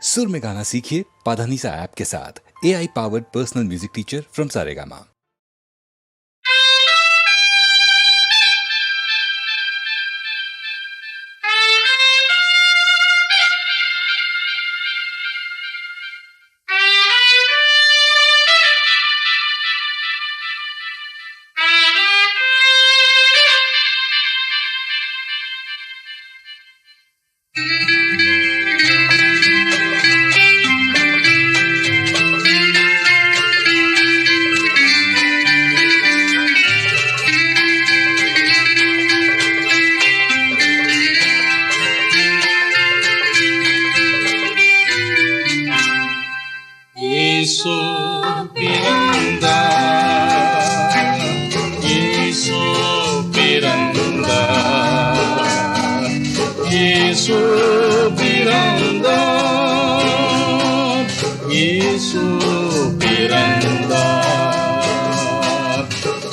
सुर में गाना सीखिए पाधानीसा ऐप के साथ। AI powered personal music teacher from Saregama. இயேசு பிறந்தார், இயேசு பிறந்தார், இயேசு பிறந்தார், இயேசு பிறந்தார்,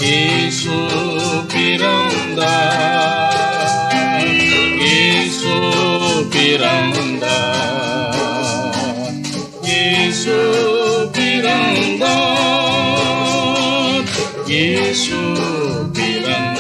இயேசு பிறந்தார், இயேசு பிறந்தார், இயேசு பிறந்தார், இயேசு பிறந்தார்.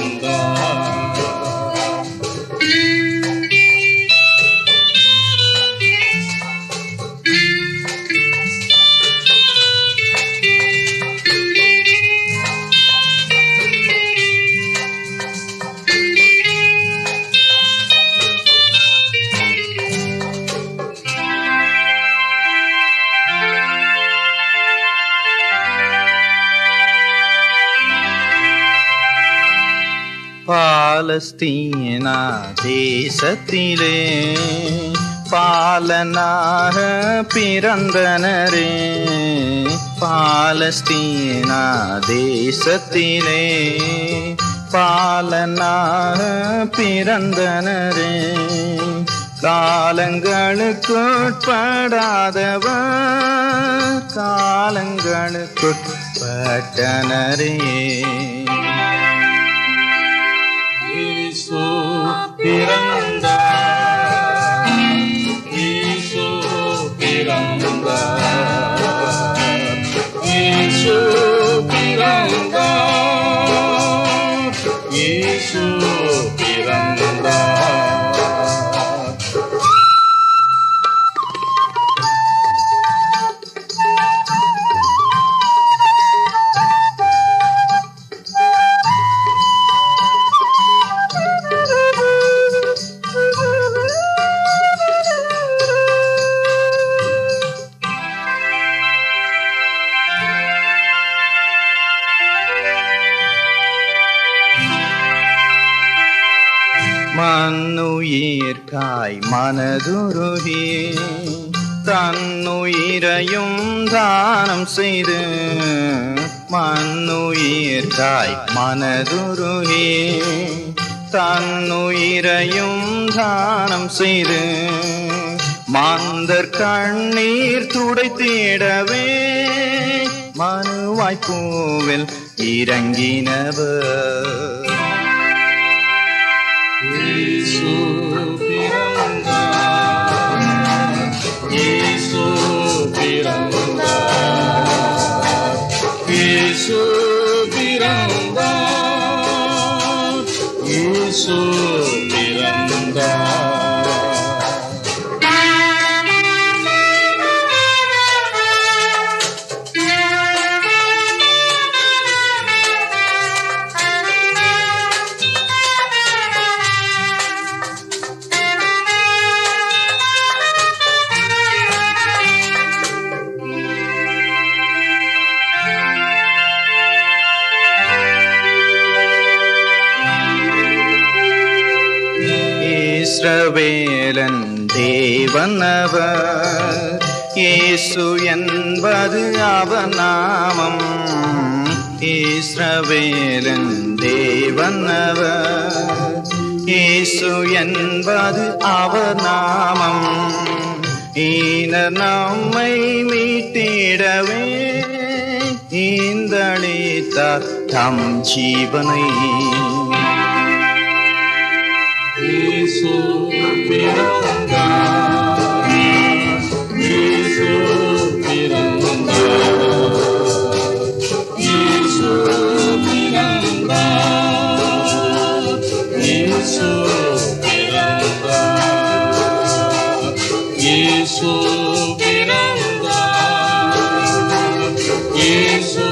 பாலஸ்தீனா தேசத்திலே பாலனாக பிறந்தனரே, பாலஸ்தீனா தேசத்திலே பாலனாக பிறந்தனரே, காலங்களுக்குட்படாதவர் காலங்களுக்குட்பட்டனரே. இயேசு பிறந்தார், இயேசு பிறந்தார், இயேசு பிறந்தார், இயேசு பிறந்தார். மண்ணுயிர்காய் மனதுருகி தன்னுயிரையும் தானம் செய்து, மண்ணுயிர்காய் மனதுருகி தன்னுயிரையும் தானம் செய்து, மாந்தர் கண்ணீர் துடைத்திடவே மனுவாய்ப்பூவில் இறங்கினவர். இயேசு பிறந்தார், இயேசு பிறந்தார், இயேசு பிறந்தார், இயேசு பிறந்தார். இஸ்ரவேலன் தேவன் அவர், இயேசு என்பது அவர் நாமம். இஸ்ரவேலன் தேவன் அவர், இயேசு என்பது அவர் நாமம். ஈனர் நம்மை மீட்டிடவே ஈந்தளித்தார் தம் ஜீவனை. இயேசு பிறந்தார், இயேசு பிறந்தார், இயேசு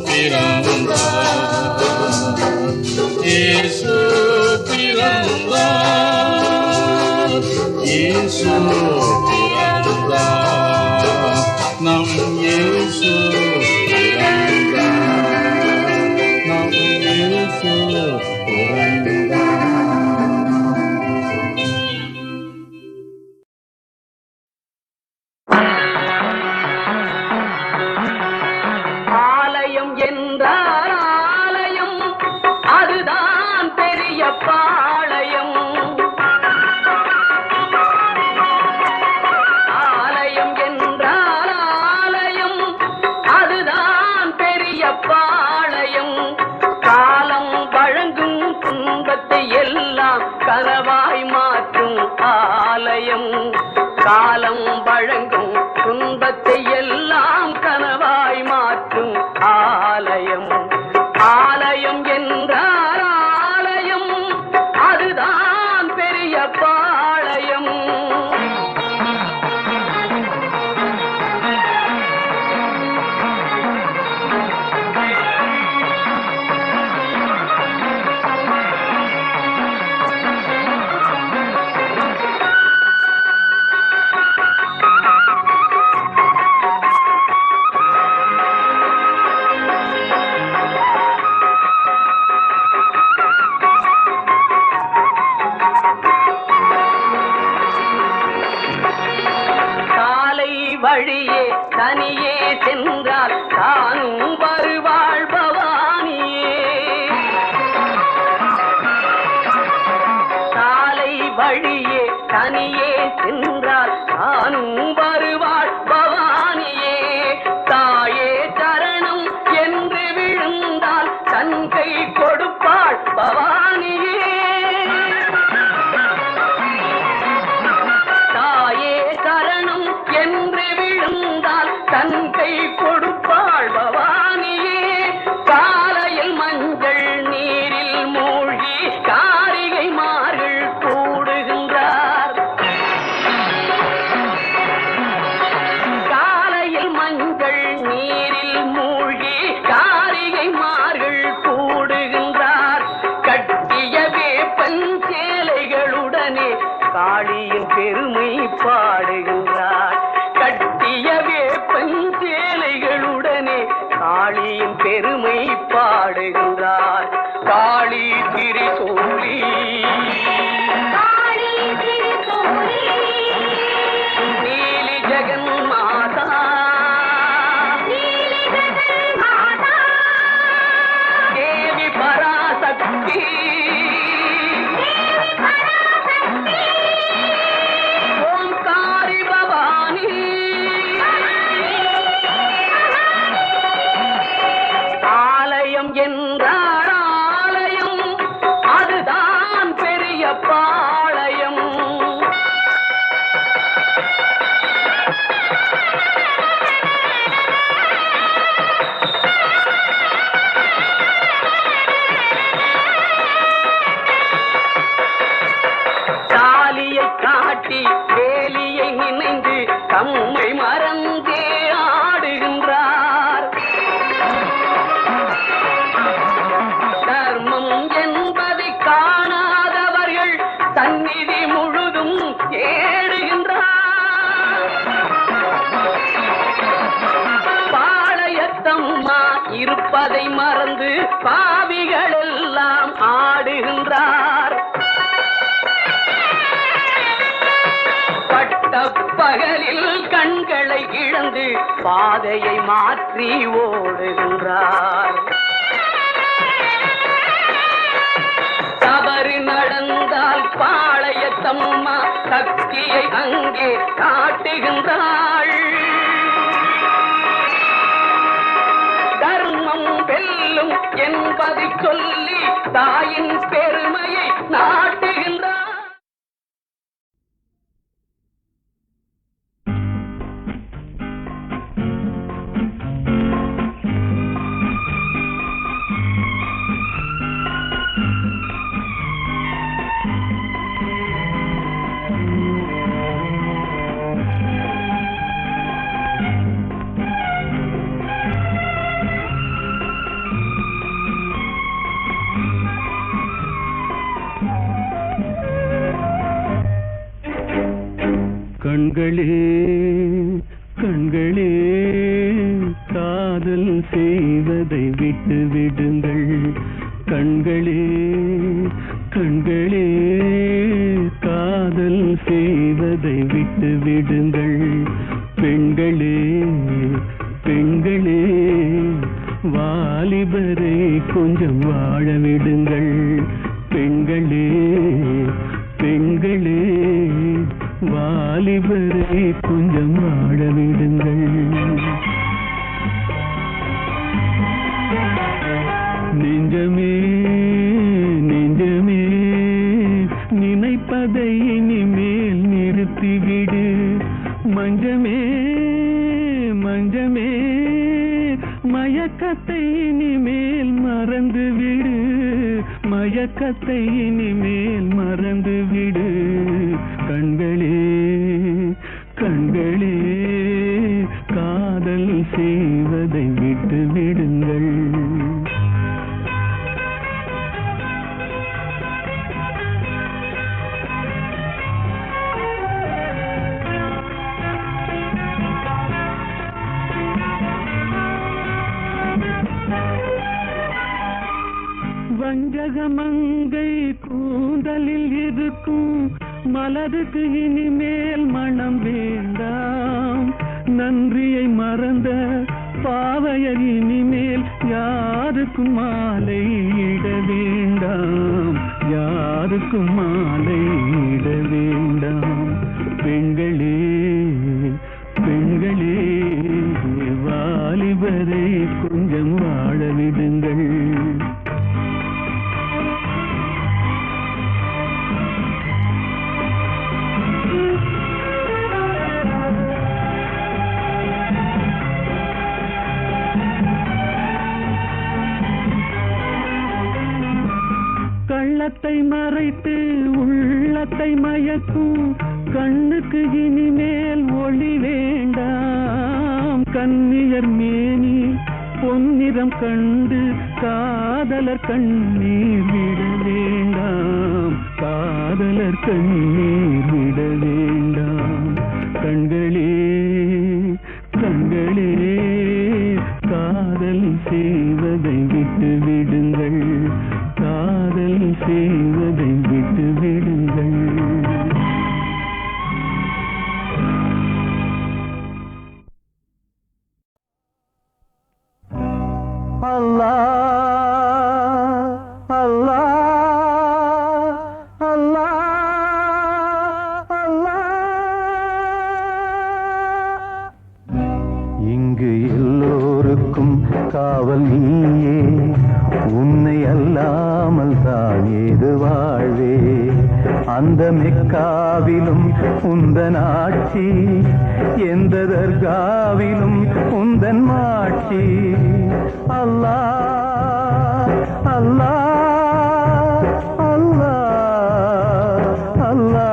பிறந்தார், இயேசு பிறந்தார், இயேசு பிறந்தார், நம் இயேசு பிறந்தார், நம் இயேசு பிறந்தார். ஆலயம் என்றால் ஆலயம், அதுதான் பெரிய பாளையம். ஆலயம் என்றால் ஆலயம், அதுதான் பெரிய பாளையம். காலம் வழங்கும் துன்பத்தை எல்லாம் கனவாய் மாற்றும் ஆலயம். காலம் வழங்கும் துன்பத்தை எல்லாம் கனவாய் மாற்றும் ஆலயம். ஆலயம் என்றால் ஆலயம், அதுதான் பெரிய பாளையம். வழியே தனியே சென்றால் தானும் வருவாள் பவானியே. சாலை வழியே தனியே சென்றால் தானும் வருவாள் பவானியே. தாயே சரணம் என்று விழுந்தால் தன் கை கொடுப்பாள் பவானியே. தாயே சரணம் என்று விழுந்தால் தன் கை கொடுப்பாள் பவானியே. காலையில் மஞ்சள் நீரில் மூழ்கி காரிகை மார்கள் கூடுகின்றார். காலையில் மஞ்சள் நீரில் மூழ்கி காரிகை மார்கள் கூடுகின்றார். கட்டிய வேப்பன் சேலைகளுடனே காளியின் பெருமை பாடுகின்றார். கட்டிய வேப்பன் சேலைகளுடனே காளியின் பெருமை பாடுகின்றார். காளி திரிசூலி, நீலி ஜெகன் மாதா, தேவி பராசக்தி, ஓம்காரி பவானி. ஆலயம் என்றால் ஆலயம், அதுதான் பெரிய பாளையம். தாலியை காட்டி வேலியை நினைந்து தம்மை மறந்தே ஆடுகின்றார். தர்மம் என்பதை காணாதவர்கள் சந்நிதி முழுதும் தேடுகின்றார். பாளையத்தம்மா இருப்பதை மறந்து பாவிகள் எல்லாம் ஆடுகின்றார். பட்ட பகலில் கண்களை இழந்து பாதையை மாற்றி ஓடுகின்றார். தவறு நடந்தால் பாளையத்தம்மா சக்தியை அங்கே காட்டுகின்றாள். தர்மம் வெல்லும் என்பதை சொல்லி தாயின் பெருமையை நாட்டுகின்றார். கண்களே காதல் செய்வதை விட்டு விடுங்கள். கண்களே கண்களே காதல் செய்வதை விட்டு விடுங்கள். பெண்களே பெண்களே வாலிபரை கொஞ்சம் வாழ விடுங்கள். பெண்களே பெண்களே வாலிபரை கொஞ்சம் வாழ விடுங்கள். நெஞ்சமே நெஞ்சமே நினைப்பதை இனிமேல் நிறுத்திவிடு. மஞ்சமே மஞ்சமே மயக்கத்தை இனிமேல் மறந்துவிடு. மயக்கத்தை இனிமேல் மறந்துவிடு. கண்களே கண்களே காதல் செய்வதை விட்டு விடுங்கள். வஞ்சகமங்கை கூந்தலில் இருக்கும் மலருக்கு இனிமேல் மனம் வேண்டாம். நன்றியை மறந்த பாவையர் இனிமேல் யாருக்கும் மாலை இட வேண்டாம். யாருக்கும் மாலை இட வேண்டாம். பெண்களே பெண்களே வாலிபரை கொஞ்சம் வாழ விடுங்கள். கள்ளத்தை மறைத்து உள்ளத்தை மயக்கும் கண்ணுக்கு இனிமேல் ஒளி வேண்டாம். கன்னியர் மேனி பொன்னிறம் கண்டு காதலர் கண்ணீர் விட வேண்டாம். காதலர் கண்ணீர் விட வேண்டாம். கண்களே கண்களே காதல் செய்வதை விட்டு விடுங்கள். காதல் செய்வதை விட்டு விடுங்கள். அல்லாஹ் அல்லாஹ் அல்லாஹ் அல்லாஹ். இங்கு எல்லோருக்கும் காவல் நீயே. உன்னை அல்லாமல் தான் ஏது வாழ்வே. அந்த மெக்காவிலும் உந்தன் ஆட்சி, எந்த தர்காவிலும் உந்தன் மாட்சி. அல்லாஹ் அல்லாஹ் அல்லாஹ் அல்லாஹ்.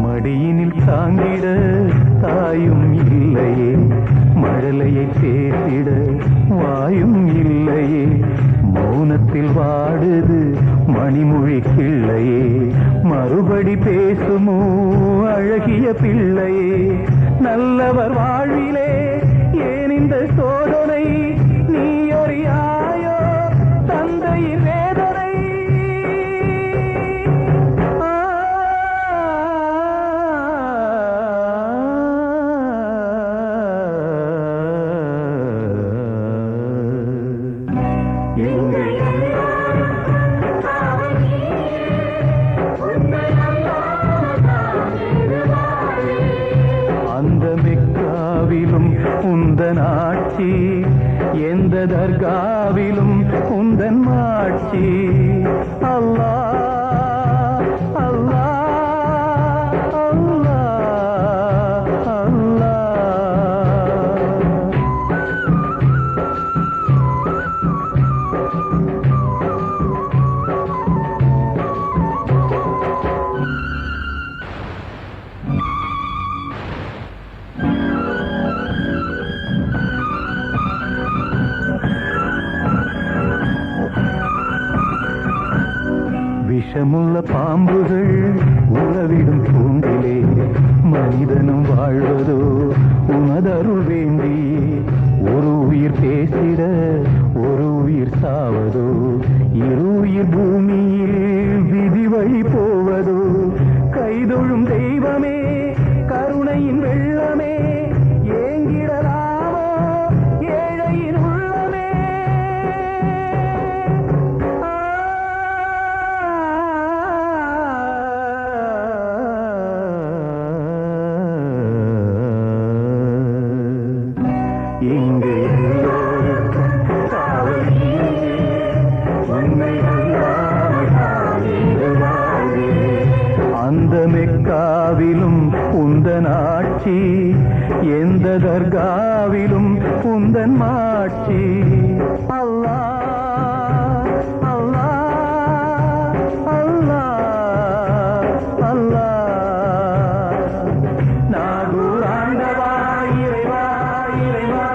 மடியினில் தாங்கிட தாயும் இல்லையே. மழலையை பேசிட வாயும் இல்லையே. மௌனத்தில் வாடுது மணிமொழி கிள்ளையே. மறுபடி பேசுமோ அழகிய பிள்ளையே. நல்லவர் வாழ்விலே ஏன் இந்த சோதனை? நீ அறியாயோ தந்தையின் வேதனை? அந்த மெக்காவிலும் உந்தன் ஆட்சி, எந்த தர்காவிலும் உந்தன் மாட்சி. அல்லாஹ் அல்லாஹ் அல்லாஹ். விஷமுள்ள பாம்புகள் உறவிடும் கூண்டிலே மனிதனும் வாழ்வதோ உனதருள் வேண்டி. ஒரு உயிர் பேசிட ஒரு உயிர் சாவதோ, இரு உயிர் பூமியில் விதி வழி போவதோ. கைதொழும் தெய்வமே, கருணையின் வெள்ளமே, ஏங்கிடலாமோ ஏழையின் உள்ளமே. இங்கு எல்லோருக்கும் காவல் நீயே, உன்னை அல்லாமல் வாழ்வே. அந்த மெக்காவிலும் உந்தன் ஆட்சி, எந்த தர்காவிலும் உந்தன் மாட்சி. அல்லாஹ் அல்லாஹ் அல்லாஹ் அல்லாஹ். நாகூர் ஆண்டவா இறைவா இறைவா.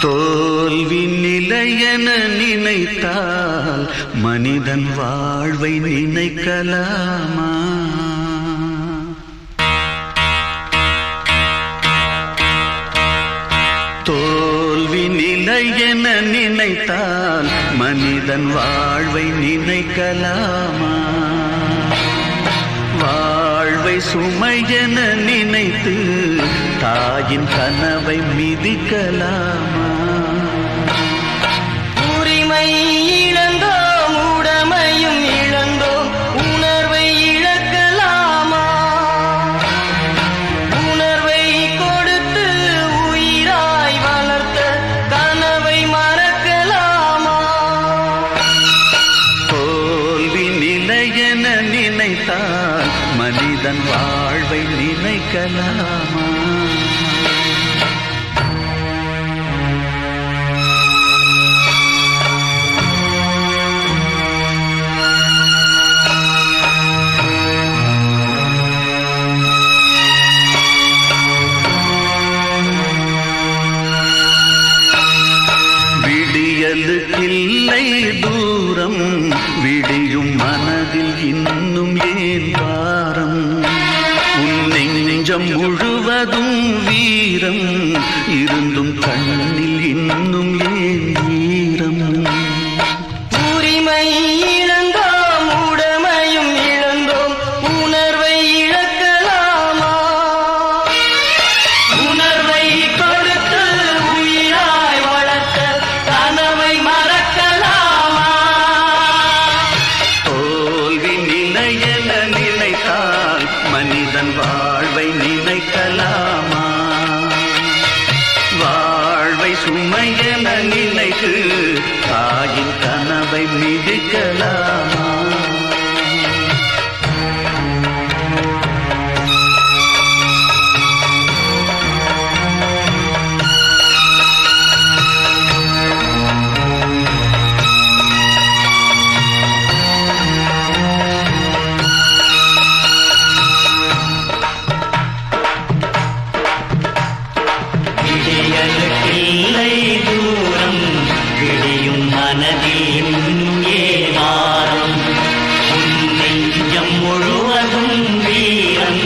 தோல்வி நிலையென நினைத்தால் மனிதன் வாழ்வை நினைக்கலாமா? தோல்வி நிலையென நினைத்தால் மனிதன் வாழ்வை நினைக்கலாமா? வாழ்வை சுமையென நினைத்து தாயின் கனவை மிதிக்கலாமா? உரிமை இழந்தோம், உடமையும் இழந்தோம், உணர்வை இழக்கலாமா? உணர்வை கொடுத்து உயிராய் வளர்த்த கனவை மறக்கலாமா? தோல்வி நிலையென நினைத்தால் மனிதன் வாழ்வை நினைக்கலாமா? விடியலுக்கில்லை தூரம், விடியும் மனதில் இன்னும் ஏன் பாரம்? உன் நெஞ்சம் முழுவதும் வீரம் இருந்தும் கண்ணில் இன்னும் ஏன் ஈரம்? உரிமை இழந்தோம், உடமையும் இழந்தோம், உணர்வை இழக்கலாமா? உணர்வை கொடுத்து உயிராய் வளர்த்த கனவை மறக்கலாமா? தோல்வி நிலையென நினைத்தால் மனிதன் வாழ்வை நினைக்கலாமா? வாழ்வை சுமையென நினைத்து தாயின் கனவை மிதிக்கலாமா? விடியலுக்கில்லை தூரம், விடியும் மனதில் ஏவாரம். உன் நெஞ்சம் முழுவதும் வீரம்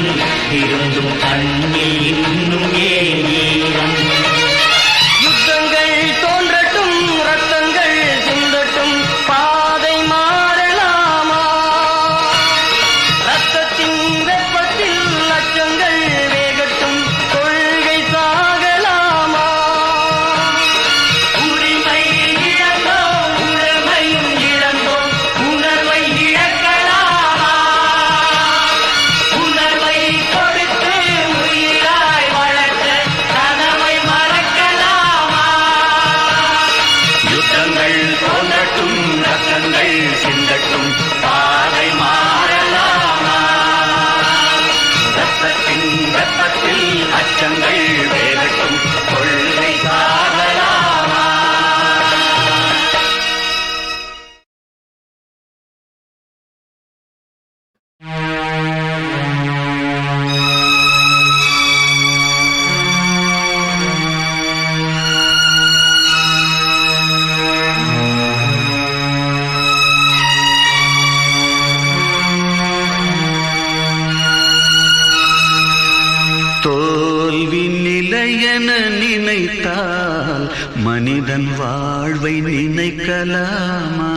இருந்தும் கண்ணில் இன்னும் ஏன் ஈரம்? யுத்தங்கள் தோன்றட்டும், ரத்தங்கள் சிந்தட்டும், பாதை மாறலாமா? ரத்தத்தின் வெப்பத்தில் நினைத்தால் மனிதன் வாழ்வை நினைக்கலாமா?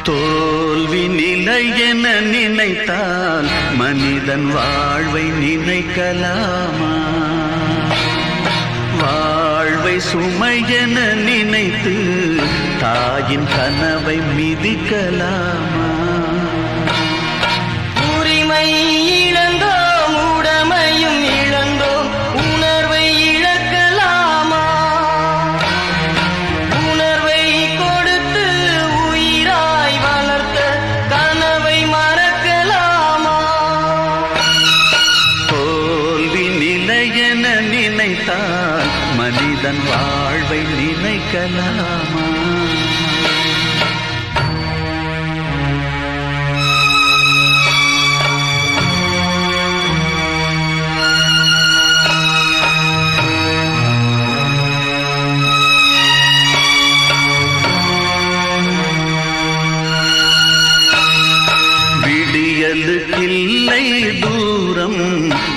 தோல்வி நிலை என நினைத்தால் மனிதன் வாழ்வை நினைக்கலாமா? வாழ்வை சுமை என நினைத்து தாயின் கனவை மிதிக்கலாமா? உரிமை இழந்தோம், உடமையும் இழந்தோம், உணர்வை இழக்கலாமா? உணர்வை கொடுத்து உயிராய் வளர்த்த கனவை மறக்கலாமா? தோல்வி நிலை என நினைத்தால் மனிதன் வாழ்வை நினைக்கலாமா? விடியலுக்கில்லை தூரம்,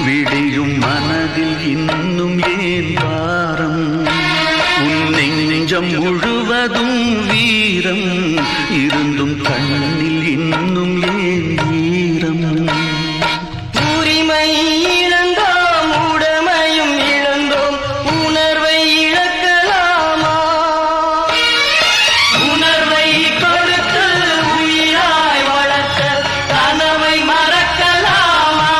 விடியும் மனதில் இன்னும் ஏன் பாரம்? உன் நெஞ்சம் முழுவதும் வீரம் இருந்தும் கண்ணில் இன்னும் ஏன் ஈரம்? உரிமை இழந்தோம், உடமையும் இழந்தோம், உணர்வை இழக்கலாமா? உணர்வை கொடுத்து உயிராய் வளர்த்த கனவை மறக்கலாமா?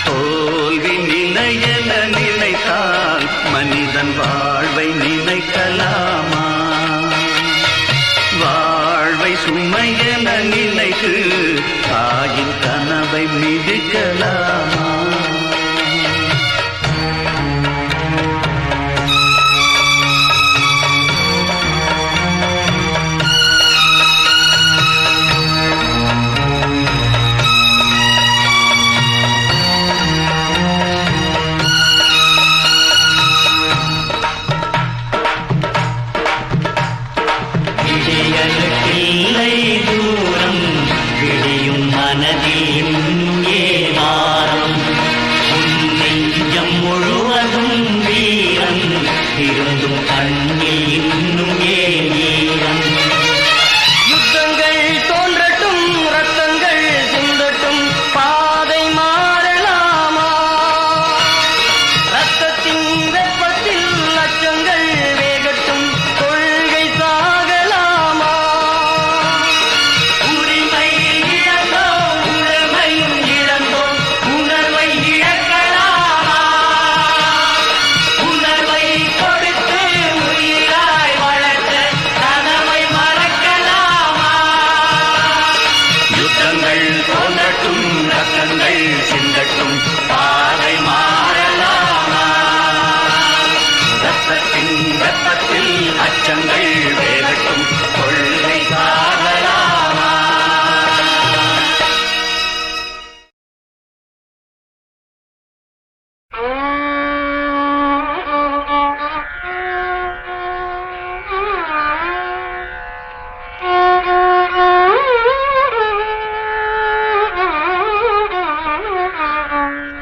தோல்வி நிலை என நினைத்தால் மனிதன் வாழ்வை நினைக்கலாமா? வாழ்வை சுமை என நினைத்து தாயின் கனவை மிதிக்கலாமா? விடியலுக்கில்லை தூரம், விடியும் மனதில் இன்னும் ஏமாறும். உன் நெஞ்சம் முழுவதும் வீரம் இருந்தும் கண்ணில் இன்னும் ஏன் ஈரம்? யுத்தங்கள் தோன்றட்டும், ரத்தங்கள் சிந்தட்டும், பாதை மாறலாமா? ரத்தத்தின் வெப்பத்தில் லட்சங்கள் வேகட்டும், கொள்கை சாகலாமா? உரிமை இழந்தோம், உடமையும் இழந்தோம், உணர்வை இழக்கலாமா? உணர்வை கொடுத்து உயிராய் வளர்த்த கனவை மறக்கலாமா? யுத்தங்கள் தோன்றட்டும், ரத்தங்கள் சிந்தட்டும், பாதை மாறலாமா? ரத்தத்தின் வெப்பத்தில் அச்சங்கள் வேகட்டும், கொள்கை சாகலாமா? Thank you.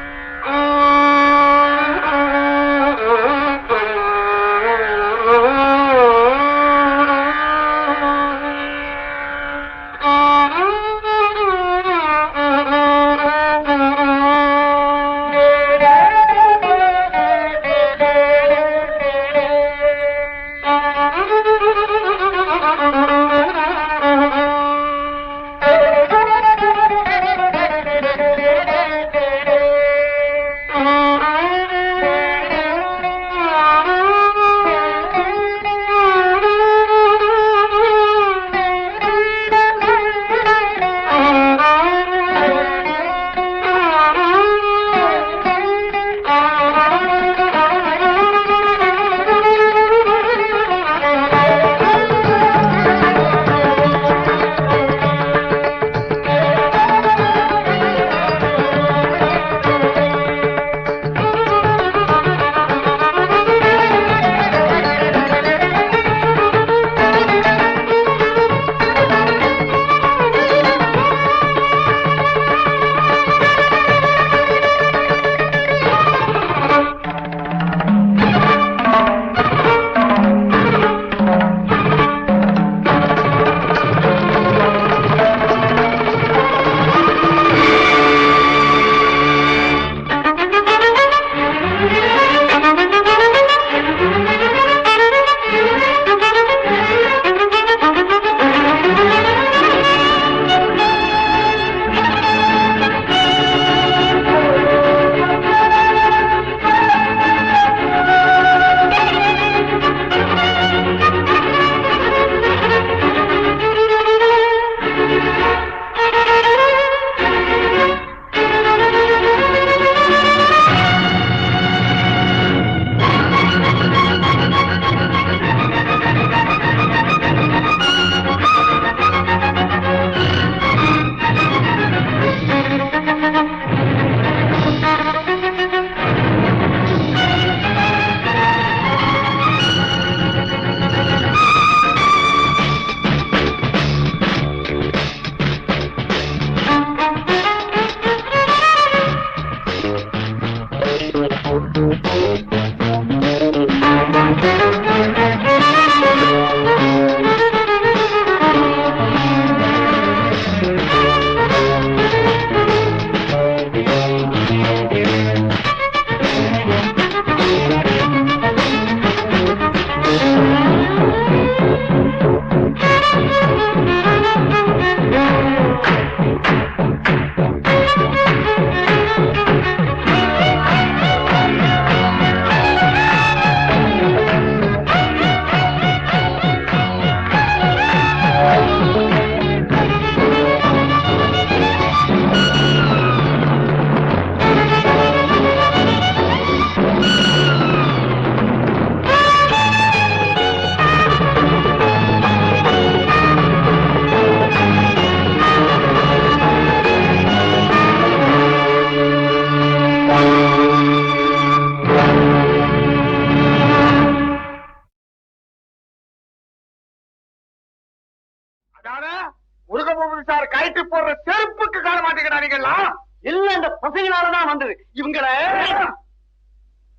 இவங்கெல்லாம் இல்ல இந்த பசங்களாலதான் வந்தது. இவங்களை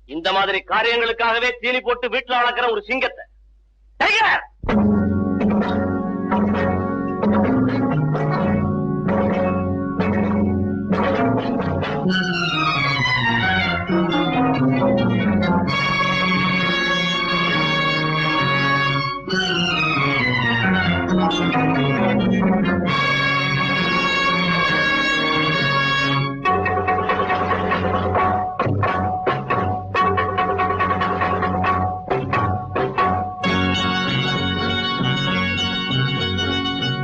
இந்த மாதிரி காரியங்களுக்காகவே தீனி போட்டு வீட்டுல வளர்க்கிற ஒரு சிங்கத்தை டைகர்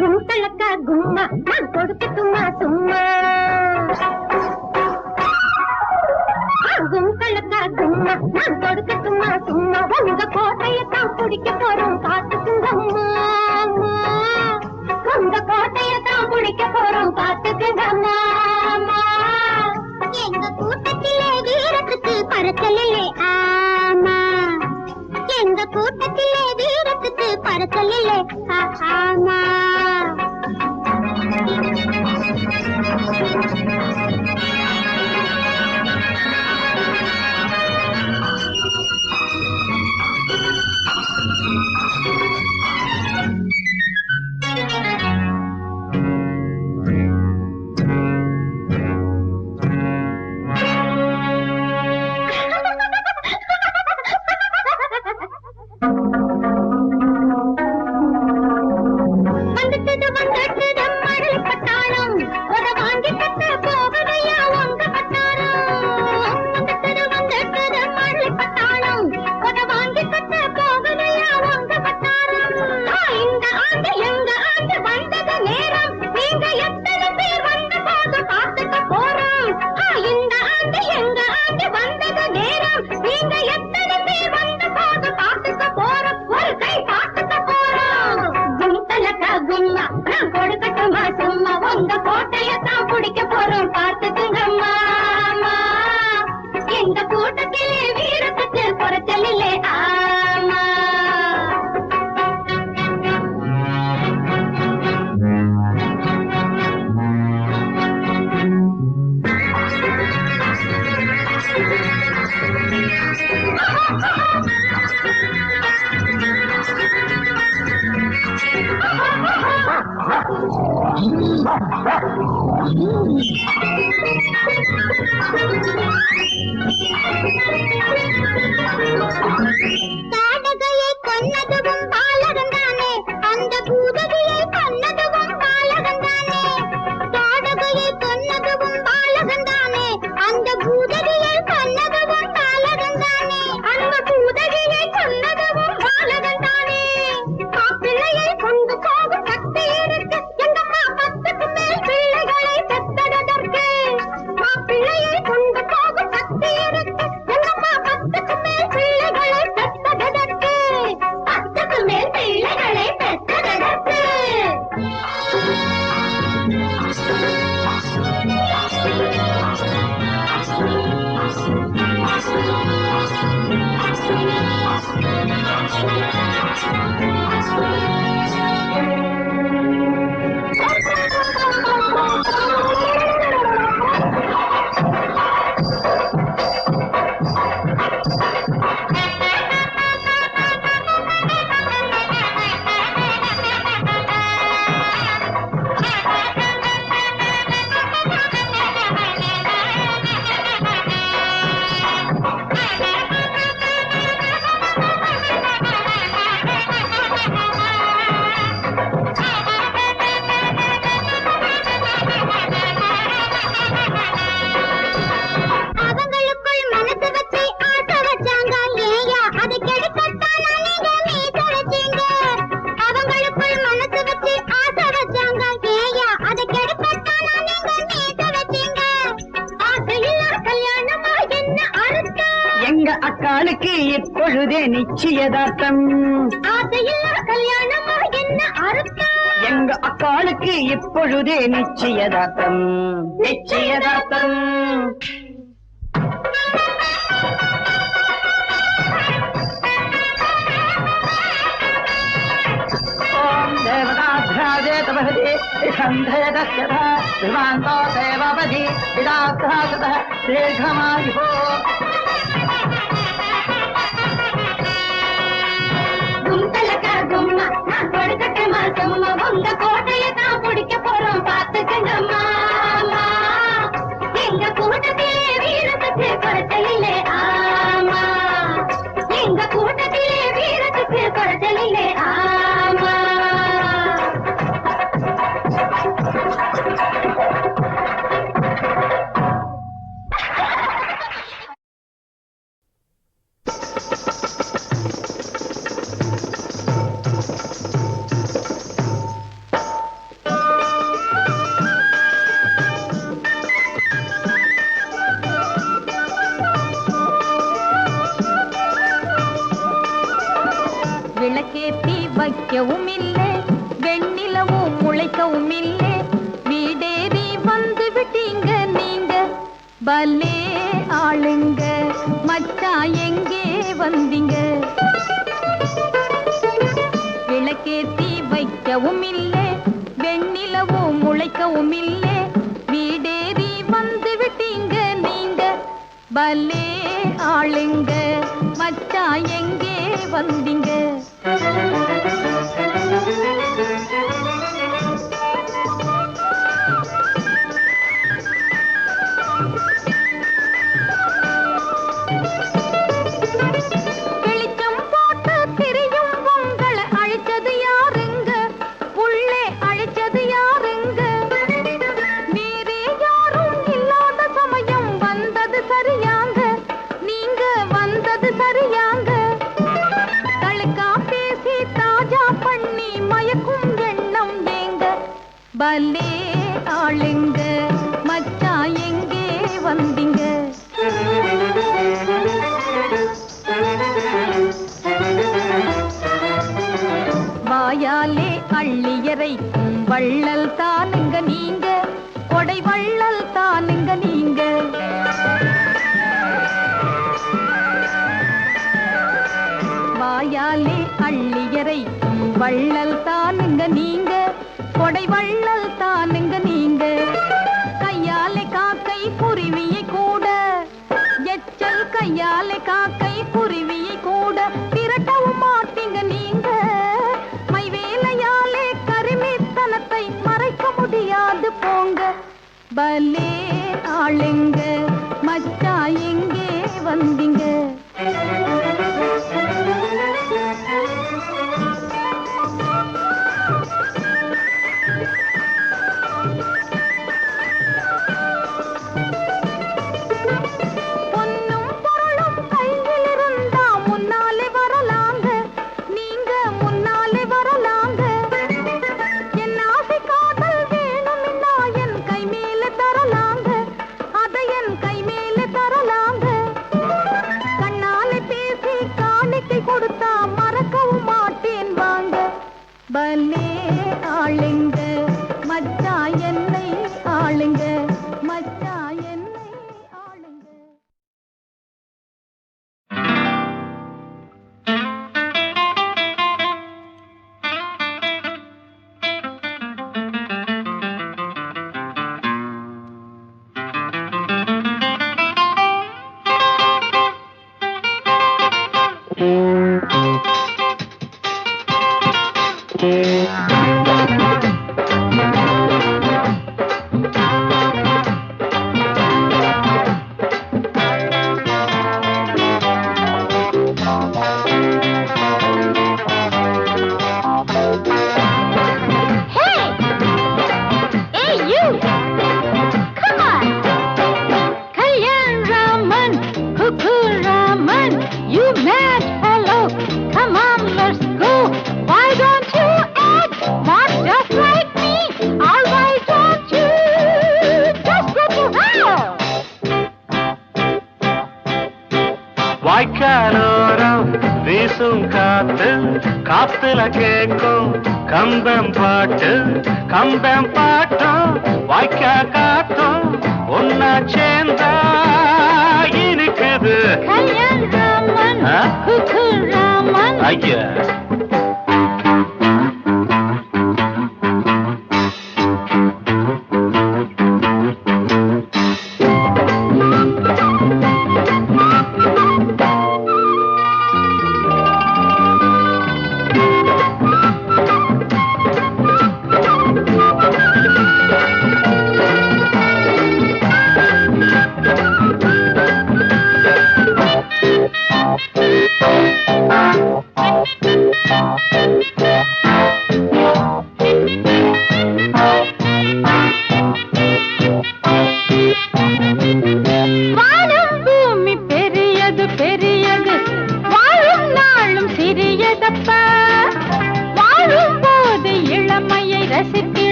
கும்பலக்கா கும்மா நான் கொடுக்கட்டுமா சும்மா கும்பலக்கா கும்மா நான் கொடுக்கட்டுமா சும்மா உங்க கோட்டையத்தான் பிடிக்க போறோம் காத்துக்குங்கம்மா உங்க கோட்டையத்தான் பிடிக்க போறோம் காத்துக்குங்கம்மா எங்க கூட்டத்திலே வீரத்துக்கு பறக்கலில்லை ஆமா எங்க கூட்டத்திலே வீரத்துக்கு பறக்கலில்லை ஆமா தாடகையை கொன்னதும் பாலகந்தானே அந்த பூதகியை கொன்னதும் பாலகந்தானே தாடகையை கொன்னதும் பாலகந்தானே அந்த பூதகியை கொன்னதும் பாலகந்தானே அந்த பூதகியை கொன்னதும் பாலகந்தானே பிள்ளையை கொண்டு போகும் சக்தி இருக்கு எங்கம்மா 10க்கு மேல் பிள்ளைகளை பெற்றதற்கு பிள்ளையை கொண்டு போகும் சக்தி இருக்கு எங்கம்மா 10க்கு மேல் பிள்ளைகளை பெற்றதற்கு 10க்கு மேல் பிள்ளைகளை பெற்றதற்கு அக்காளுக்கு இப்பொழுதே நிச்சயதார்த்தம் கல்யாணமா என்ன அர்த்தம் எங்க அக்காளுக்கு இப்பொழுதே நிச்சயதார்த்தம் நிச்சயதார்த்தம் ஓம் தேவதாத்ராஜே भवति सन्धेदस्यतः विमान्तो देवपति विदाग्रहासतः दीर्घमायुः கும்பலக்கா கும்மா நான் கொடுக்கட்டுமா சும்மா உங்க கோட்டையை தான் பிடிக்க போறோம் பார்த்துக்கங்கம்மா எங்க கூட்டத்திலே வீரத்துக்கு குறைச்சலில்லை ஆமா எங்க கூட்டத்திலே வீரத்துக்கு குறைச்சலில்லை ஆமா விளக்கேத்தி வைக்கவும் இல்லை வெண்ணிலவும் முளைக்கவும் இல்லை வீடேறி வந்து விட்டீங்க நீங்க பல்லே ஆளுங்க மச்சா எங்கே வந்தீங்க விளக்கேத்தி வைக்கவும் இல்லை வெண்ணிலவும் முளைக்கவும் இல்லை வீடேறி வந்து விட்டீங்க நீங்க பல்லே ஆளுங்க மச்சா எங்கே வந்தீங்க வெளிச்சம் போட்டு திரியும் உங்களை அழைச்சது யாருங்க உள்ளே அழைச்சது யாருங்க வேறே யாரும் இல்லாத சமயம் வந்தது சரியாங்க நீங்க வந்தது சரியாங்க தழுக்கா பேசி தாஜா பண்ணி மயக்கும் எண்ணம் ஏங்க பல்லே ஆளுங்க மச்சா எங்கே வந்தீங்க வாயாலே அள்ளியறைக்கும் வள்ளல் தானுங்க நீங்க கொடை வள்ளல் தானுங்க நீங்க வாயாலே அள்ளியறைக்கும் வள்ளல் தானுங்க நீங்க கொடை வள்ளல் தானுங்க நீங்க கையாலே காக்கை குருவியை கூட எச்சல் கையாலே காக்கை குருவியை கூட திரட்டவும் மாட்டீங்க நீங்க மைவேலையாலே கருமித்தனத்தை மறைக்க முடியாது போங்க பலே ஆளுங்க மச்சா எங்கே வந்தீங்க பொன்னும் பொருளும் கையில் இருந்தா முன்னாலே வரலாங்க நீங்க முன்னாலே வரலாங்க என் ஆசை காதல் வேணும்னா என் கை மேல தரலாங்க அதை என் கை மேல தரலாங்க கண்ணாலே பேசி காணிக்கை கொடுத்தா மறக்கவும் மாட்டேன் வாங்க பலே ஆளுங்க மச்சா என்னை ஆளுங்க மச்சா என்னை ஆளுங்க வாய்க்காலோரம் வீசும் காத்து காத்துல கேட்கும் கம்பம் பாட்டும் வாய்க்கா காத்தும் ஒன்னா சேர்ந்தா இருக்குது ஐயா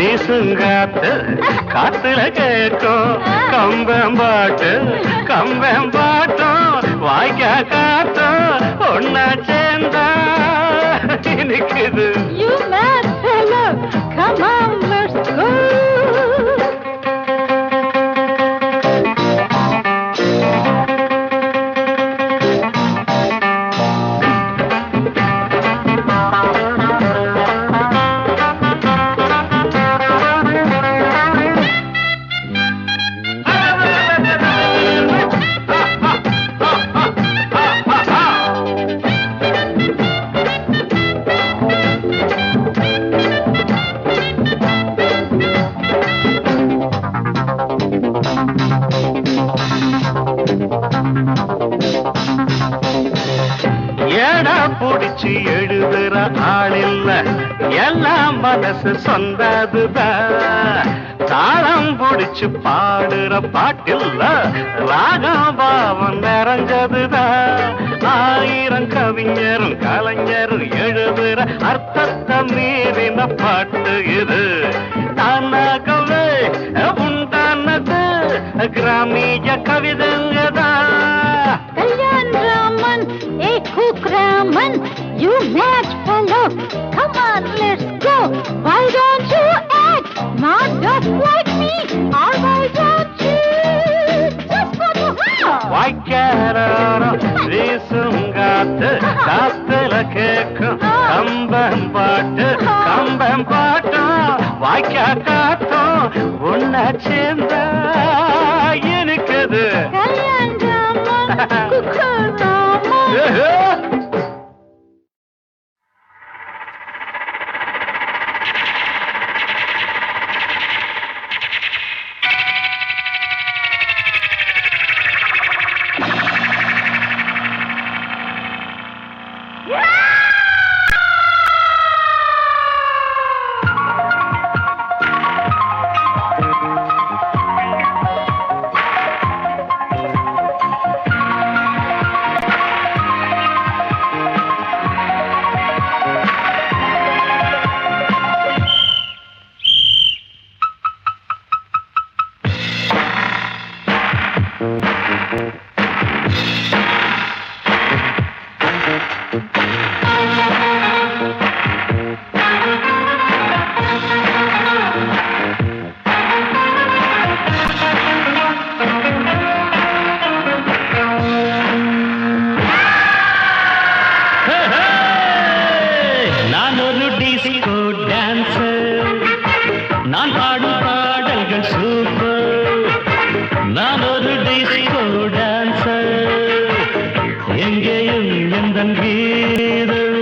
வீசுங்காத்து காத்துல கேட்கும் கம்பம்பாட்டு கம்பம்பாட்டும் வாய்க்கா காத்தும் ஒன்னா சேர்ந்தா நிக்குது. You mad fellow, come on, let's go. ஏடா புடிச்சு எழுதுற ஆளில்ல எல்லாம் மனசு சொந்ததுதான். தாளம் புடிச்சு பாடுற பாட்டில்ல ராகம் பாவம் நிறைஞ்சதுதான். ஆயிரம் கவிஞரும் கலைஞரும் எழுதுற அர்த்தத்தை மீறின பாட்டு இது. தானாகவே உண்டானது கிராமிய கவிதங்கதான். Kalyan Raman, hey Cook Raman, you mad fellow, come on, let's go. Why don't you act not just like me, or why don't you just go to hell? வாய்க்காரோரம் வீசுங்காத்து காத்துல கேட்கும் கம்பம் பாட்டும் வாய்க்கா காத்தும் உன்னை சேர்ந்தா எனக்குது. Kalyan Raman, Cook Raman. நான் பாடும் பாடல்கள் சூப்பர். நான் ஒரு டிஸ்கோ டான்சர். எங்கேயும் எந்த கீதம்,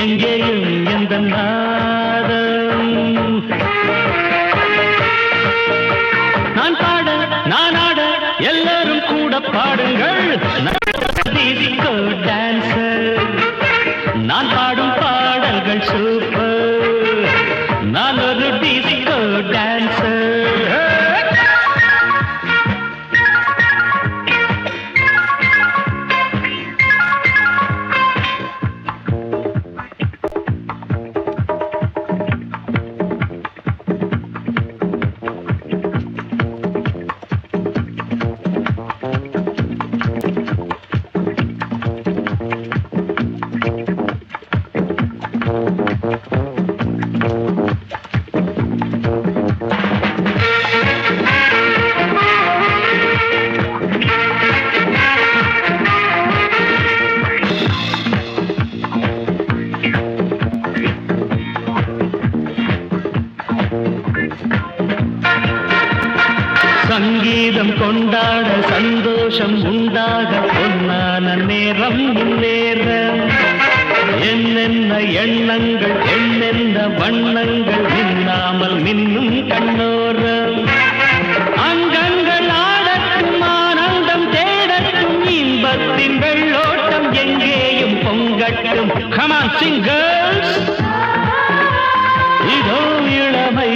எங்கேயும் எந்த நாதம். நான் பாட நான் ஆட எல்லாரும் கூட பாடுங்கள். Disco dancer. நான் பாடும் பாடல்கள் சூப்பர். நான் ஒரு டிஸ்கோ டான்சர். சங்கீதம் கொண்டாட சந்தோஷம் உண்டாக பொன்னான நேரம் இந்நேரம். என்னென்ன எண்ணங்கள் என்னென்ன வண்ணங்கள் மின்னாமல் மின்னும் கண்ணோரம். அங்கங்கள் ஆடட்டும் ஆனந்தம் தேடட்டும் இன்பத்தின் வெள்ளோட்டம் எங்கேயும் பொங்கட்டும். Come on, sing girls. இதோ இளமை,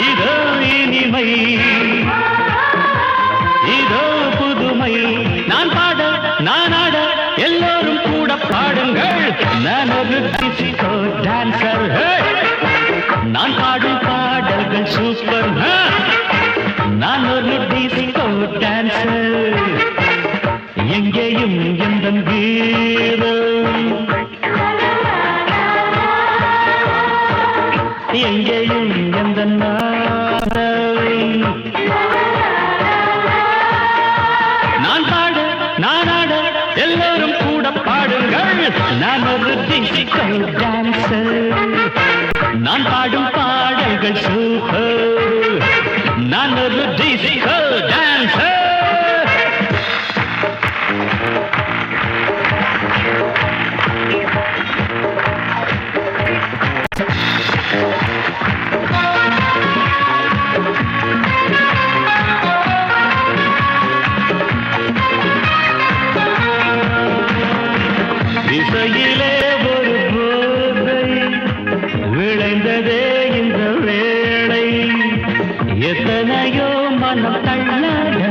இதோ இனிமை, இதோ புதுமை. நான் பாட நான் ஆட எல்லோரும் எல்லோரும் கூட பாடுங்கள் நான் ஒரு டிஸ்கோ டான்சர் நான் பாடும் பாடல்கள் சூப்பர் நான் ஒரு டிஸ்கோ டான்சர் எங்கேயும் எந்த வீரம் எங்கேயும் எந்த நான் பாட நான் ஆட எல்லோரும் கூட பாடுங்கள் நான் ஒரு டிஸ்கோ டான்சர் நான் பாடும் பாடல்கள் சூப்பர் நான் ஒரு டிஸ்கோ டான்சர் இசையிலே ஒரு போதை விளைந்ததே இந்த வேளை எத்தனையோ மனம் தள்ளாட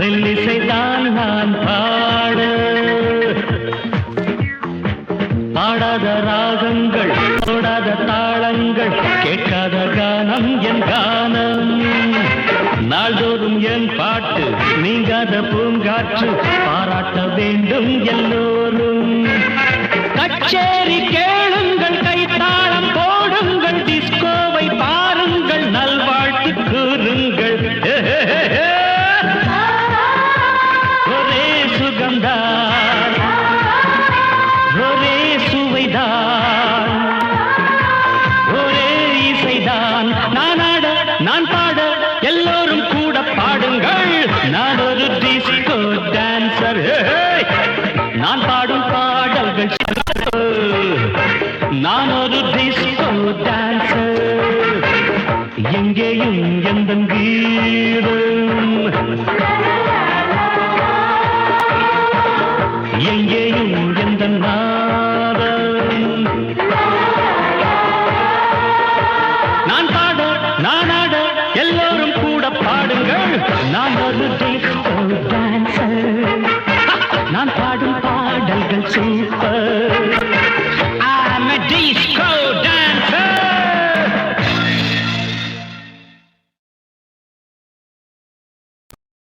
மெல்லிசைதான் நான் பாட பாடாத ராகங்கள் தொடாத தாளங்கள் கேட்காத கானம் என் கானம் நாள்தோறும் என் பாட்டு நீங்காத பூங்காற்று பாராட்ட வேண்டும் எல்லோரும் கச்சேரி கேளுங்கள் கைத்தாளம் போடுங்கள் டிஸ்கோவை பாருங்கள் நல்வாழ்த்து கூறுங்கள் ஒரே சுகம்தான் ஒரே சுவைதான் ஒரே இசைதான் நான் ஆட நான் பாட எல்லோரும் கூட பாடுங்கள் நான் ஒரு டிஸ்கோ டான்சர் நான் பாடும் பாடல்கள் நான் ஒரு டிஸ்கோ டான்சர் எங்கேயும் எந்த கீதம் எங்கேயும் எந்த நாதம் நான் பாட நான் ஆட எல்லோரும் கூட பாடுங்கள் நான் ஒரு டிஸ்கோ டான்சர் நான் பாடும் பாடல்கள் சூப்பர்